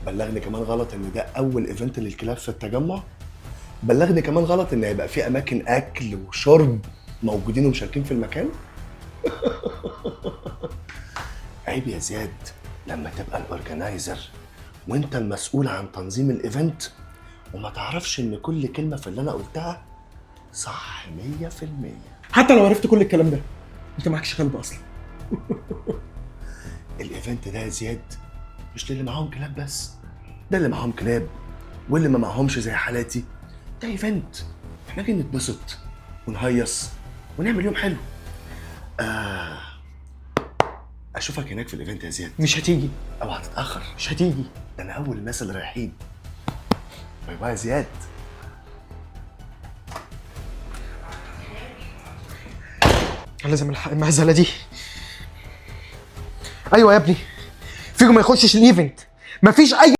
بلغني كمان غلط ان ده اول ايفنت للكلاب في التجمع. بلغني كمان غلط ان هيبقى في اماكن اكل وشرب موجودين ومشاركين في المكان. عيب يا زياد لما تبقى الاورجنايزر وانت المسؤول عن تنظيم الايفنت وما تعرفش ان كل كلمه في اللي انا قلتها صح 100%. حتى لو عرفت كل الكلام ده انت معكش قلب اصلا. الايفنت ده يا زياد مش للي معاهم كلاب بس، ده اللي معاهم كلاب واللي ما معاهمش زي حالاتي. ده ايفنت احنا جايين نتبسط ونهيص ونعمل يوم حلو. اشوفك هناك في الايفنت يا زياد. مش هتيجي. او هتتاخر. مش هتيجي. ده انا اول الناس اللي رايحين. باي باي يا زياد. لازم الحق المهزله دي. ايوه يا ابني، فيكم ما يخشش الايفنت، مفيش اي